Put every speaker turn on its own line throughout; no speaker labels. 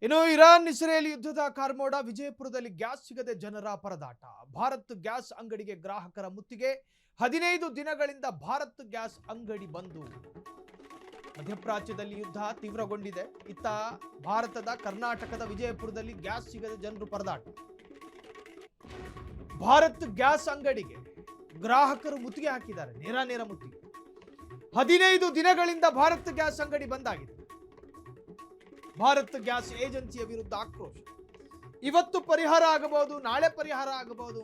ಇನ್ನು Iran Israel ಯುದ್ಧದ ಕಾರ್ಮೋಡ, ವಿಜಯಪುರದಲ್ಲಿ ಗ್ಯಾಸ್ ಸಿಗದೆ ಜನರ ಪರದಾಟ. ಭಾರತ್ ಗ್ಯಾಸ್ ಅಂಗಡಿಗೆ ಗ್ರಾಹಕರ ಮುತ್ತಿಗೆ. 15 ದಿನಗಳಿಂದ ಭಾರತ್ ಗ್ಯಾಸ್ ಅಂಗಡಿ ಬಂದು. ಮಧ್ಯಪ್ರಾಚ್ಯದಲ್ಲಿ ಯುದ್ಧ ತೀವ್ರಗೊಂಡಿದೆ. ಇತ್ತ ಭಾರತದ ಕರ್ನಾಟಕದ ವಿಜಯಪುರದಲ್ಲಿ ಗ್ಯಾಸ್ ಸಿಗದೆ ಜನರು ಪರದಾಟ. ಭಾರತ್ ಗ್ಯಾಸ್ ಅಂಗಡಿಗೆ ಗ್ರಾಹಕರು ಮುತ್ತಿಗೆ ಹಾಕಿದ್ದಾರೆ, ನೇರ ಮುತ್ತಿಗೆ. 15 ದಿನಗಳಿಂದ ಭಾರತ್ ಗ್ಯಾಸ್ ಅಂಗಡಿ ಬಂದಾಗಿದೆ. ಭಾರತ್ ಗ್ಯಾಸ್ ಏಜೆನ್ಸಿಯ ವಿರುದ್ಧ ಆಕ್ರೋಶ. ಇವತ್ತು ಪರಿಹಾರ ಆಗಬಹುದು, ನಾಳೆ ಪರಿಹಾರ ಆಗಬಹುದು.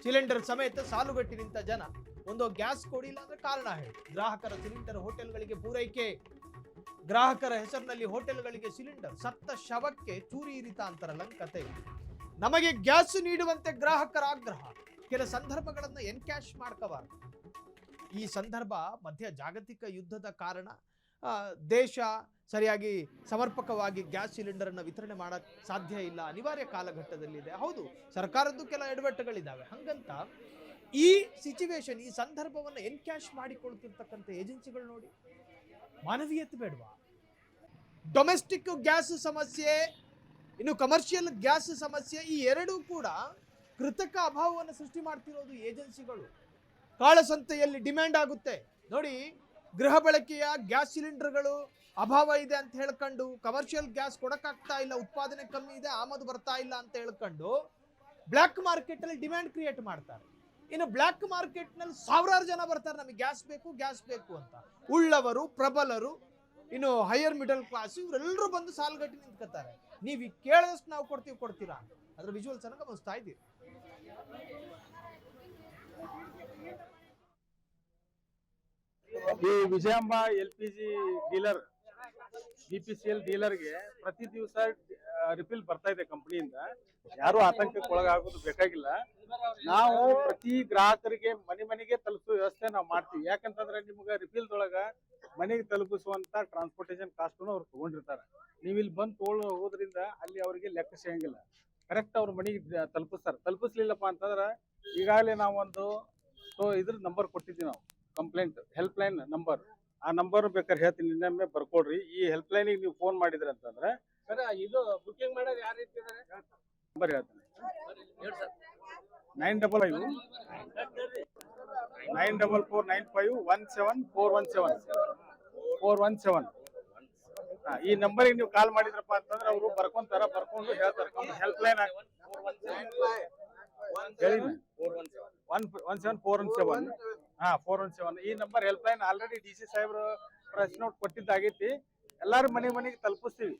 ಸಿಲಿಂಡರ್ ಸಮೇತ ಸಾಲುಗಟ್ಟಿ ನಿಂತ ಜನ. ಒಂದು ಗ್ಯಾಸ್ ಕೊಡಿಲ್ಲ ಅಂದ್ರೆ ಕಾರಣ ಹೇಳಿ. ಗ್ರಾಹಕರ ಸಿಲಿಂಡರ್ ಹೋಟೆಲ್ಗಳಿಗೆ ಪೂರೈಕೆ. ಗ್ರಾಹಕರ ಹೆಸರಿನಲ್ಲಿ ಹೋಟೆಲ್ಗಳಿಗೆ ಸಿಲಿಂಡರ್. ಸತ್ತ ಶವಕ್ಕೆ ಚೂರಿ ಇರಿತ ಅಂತಾರಲ್ಲ ಕತೆ. ನಮಗೆ ಗ್ಯಾಸ್ ನೀಡುವಂತೆ ಗ್ರಾಹಕರ ಆಗ್ರಹ. ಕೆಲ ಸಂದರ್ಭಗಳನ್ನ ಎನ್ಕ್ಯಾಶ್ ಮಾಡ್ಕೋಬಾರದು. ಈ ಸಂದರ್ಭ ಮಧ್ಯ ಜಾಗತಿಕ ಯುದ್ಧದ ಕಾರಣ ದೇಶ ಸರಿಯಾಗಿ ಸಮರ್ಪಕವಾಗಿ ಗ್ಯಾಸ್ ಸಿಲಿಂಡರ್ ಅನ್ನು ವಿತರಣೆ ಮಾಡಕ್ ಸಾಧ್ಯ ಇಲ್ಲ, ಅನಿವಾರ್ಯ ಕಾಲಘಟ್ಟದಲ್ಲಿದೆ. ಹೌದು, ಸರ್ಕಾರದ್ದು ಕೆಲ ಎಡವಟ್ಟುಗಳಿದ್ದಾವೆ. ಹಂಗಂತ ಈ ಸಿಚುವೇಶನ್, ಈ ಸಂದರ್ಭವನ್ನು ಎನ್ಕ್ಯಾಶ್ ಮಾಡಿಕೊಳ್ತಿರ್ತಕ್ಕಂಥ ಏಜೆನ್ಸಿಗಳು ನೋಡಿ, ಮಾನವೀಯತೆ ಬೇಡವಾ? ಡೊಮೆಸ್ಟಿಕ್ ಗ್ಯಾಸ್ ಸಮಸ್ಯೆ, ಇನ್ನು ಕಮರ್ಷಿಯಲ್ ಗ್ಯಾಸ್ ಸಮಸ್ಯೆ, ಈ ಎರಡೂ ಕೂಡ ಕೃತಕ ಅಭಾವವನ್ನು ಸೃಷ್ಟಿ ಮಾಡ್ತಿರೋದು ಏಜೆನ್ಸಿಗಳು. ಕಾಳಸಂತೆಯಲ್ಲಿ ಡಿಮ್ಯಾಂಡ್ ಆಗುತ್ತೆ ನೋಡಿ. ಗೃಹ ಬಳಕೆಯ ಗ್ಯಾಸ್ ಸಿಲಿಂಡರ್ಗಳು ಅಭಾವ ಇದೆ ಅಂತ ಹೇಳ್ಕೊಂಡು, ಕಮರ್ಷಿಯಲ್ ಗ್ಯಾಸ್ ಕೊಡಕ್ಕಾಗ್ತಾ ಇಲ್ಲ, ಉತ್ಪಾದನೆ ಕಮ್ಮಿ ಇದೆ, ಆಮದು ಬರ್ತಾ ಇಲ್ಲ ಅಂತ ಹೇಳ್ಕೊಂಡು ಬ್ಲ್ಯಾಕ್ ಮಾರ್ಕೆಟ್ ಅಲ್ಲಿ ಡಿಮ್ಯಾಂಡ್ ಕ್ರಿಯೇಟ್ ಮಾಡ್ತಾರೆ. ಇನ್ನು ಬ್ಲ್ಯಾಕ್ ಮಾರ್ಕೆಟ್ ನಲ್ಲಿ ಸಾವಿರಾರು ಜನ ಬರ್ತಾರೆ, ನಮಗೆ ಗ್ಯಾಸ್ ಬೇಕು ಅಂತ. ಉಳ್ಳವರು, ಪ್ರಬಲರು, ಇನ್ನು ಹೈಯರ್ ಮಿಡಲ್ ಕ್ಲಾಸ್, ಇವರೆಲ್ಲರೂ ಬಂದು ಸಾಲುಗಟ್ಟಿ ನಿಂತ್ಕೊತಾರೆ. ನೀವು ಕೇಳಿದಷ್ಟು ನಾವು ಕೊಡ್ತೀರಾ ಅಂತ. ಅದ್ರ ವಿಜುವಲ್ಸ್ ಅನ್ನ ಗಮನಿಸ್ತಾ ಇದ್ದೀವಿ.
ಈ ವಿಜಯಾಂಬ LPG ಡೀಲರ್, BPCL ಡೀಲರ್ಗೆ ಪ್ರತಿ ದಿವಸ ರಿಫಿಲ್ ಬರ್ತಾ ಇದೆ ಕಂಪನಿಯಿಂದ. ಯಾರು ಆತಂಕಕ್ಕೆ ಒಳಗಾಗೋದು ಬೇಕಾಗಿಲ್ಲ. ನಾವು ಪ್ರತಿ ಗ್ರಾಹಕರಿಗೆ ಮನೆಗೆ ತಲುಪಿಸುವ ವ್ಯವಸ್ಥೆ ನಾವು ಮಾಡ್ತೀವಿ. ಯಾಕಂತಂದ್ರೆ ನಿಮ್ಗೆ ರಿಫಿಲ್ದೊಳಗ ಮನೆಗೆ ತಲುಪಿಸುವಂತ ಟ್ರಾನ್ಸ್ಪೋರ್ಟೇಷನ್ ಕಾಸ್ಟ್ ಅವ್ರು ತಗೊಂಡಿರ್ತಾರೆ. ನೀವು ಇಲ್ಲಿ ಬಂದು ತಗೊಳ್ಳೋ ಹೋದ್ರಿಂದ ಅಲ್ಲಿ ಅವರಿಗೆ ಲೆಕ್ಕ ಸಿಗಂಗಿಲ್ಲ. ಕರೆಕ್ಟ್ ಅವ್ರ ಮನೆಗೆ ತಲುಪಿಸ್ತಾರೆ. ತಲುಪಿಸ್ಲಿಲ್ಲಪ್ಪ ಅಂತಂದ್ರೆ ಈಗಾಗಲೇ ನಾವೊಂದು ಇದ್ರ ನಂಬರ್ ಕೊಟ್ಟಿದ್ದೀವಿ ನಾವು, ಕಂಪ್ಲೇಂಟ್ ಹೆಲ್ಪ್ ಲೈನ್ ನಂಬರ್. ಆ ನಂಬರ್ ಬೇಕಾದ್ರೆ ಹೇಳ್ತೀನಿ, ಇನ್ನೊಮ್ಮೆ ಬರ್ಕೊಡ್ರಿ. ಈ ಹೆಲ್ಪ್ ಲೈನಿಗೆ ನೀವು ಫೋನ್ ಮಾಡಿದ್ರಿ ಅಂತಂದ್ರೆ ಇದು ಬುಕಿಂಗ್ ಮಾಡೋದು ಯಾವ ರೀತಿ ನಂಬರ್ ಹೇಳ್ತೀನಿ. 955 94495 417. ಈ ನಂಬರಿಗೆ ನೀವು ಕಾಲ್ ಮಾಡಿದ್ರಪ್ಪ ಅಂತಂದ್ರೆ ಅವರು ಬರ್ಕೊಂತಾರ, ಬರ್ಕೊಂಡು ಹೇಳ್ತಾರೆ. ಹೆಲ್ಪ್ ಲೈನ್ ಹೇಳಿ 17417. 417 ಈ number help line. Already DC ಸಾಹೇಬ್ರು ಪ್ರೆಸ್ ನೋಟ್ ಕೊಟ್ಟಿದ್ದಾಗೈತಿ. ಎಲ್ಲಾರು ಮನೆಗೆ ತಲುಪಿಸ್ತೀವಿ.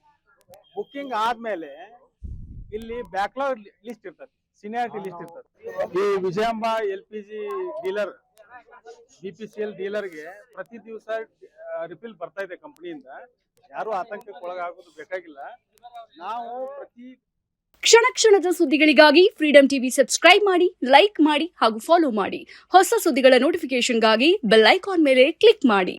ಬುಕ್ಕಿಂಗ್ ಆದ್ಮೇಲೆ ಇಲ್ಲಿ ಬ್ಯಾಕ್ಲಾಗ್ ಲಿಸ್ಟ್ ಇರ್ತದೆ, ಸೀನಿಯಾರಿಟಿ ಲಿಸ್ಟ್ ಇರ್ತದೆ. ಈ ವಿಜಯಾಂಬ LPG ಡೀಲರ್, BPCL ಡೀಲರ್ಗೆ ಪ್ರತಿ ದಿವಸ ರಿಫಿಲ್ ಬರ್ತಾ ಇದೆ ಕಂಪನಿಯಿಂದ. ಯಾರು ಆತಂಕಕ್ಕೆ ಒಳಗಾಗೋದು ಬೇಕಾಗಿಲ್ಲ. ನಾವು ಪ್ರತಿ
ಕ್ಷಣದ ಸುದ್ದಿಗಳಿಗಾಗಿ ಫ್ರೀಡಂ ಟಿವಿ ಸಬ್ಸ್ಕ್ರೈಬ್ ಮಾಡಿ, ಲೈಕ್ ಮಾಡಿ ಹಾಗೂ ಫಾಲೋ ಮಾಡಿ. ಹೊಸ ಸುದ್ದಿಗಳ ನೋಟಿಫಿಕೇಶನ್ಗಾಗಿ ಬೆಲ್ ಐಕಾನ್ ಮೇಲೆ ಕ್ಲಿಕ್ ಮಾಡಿ.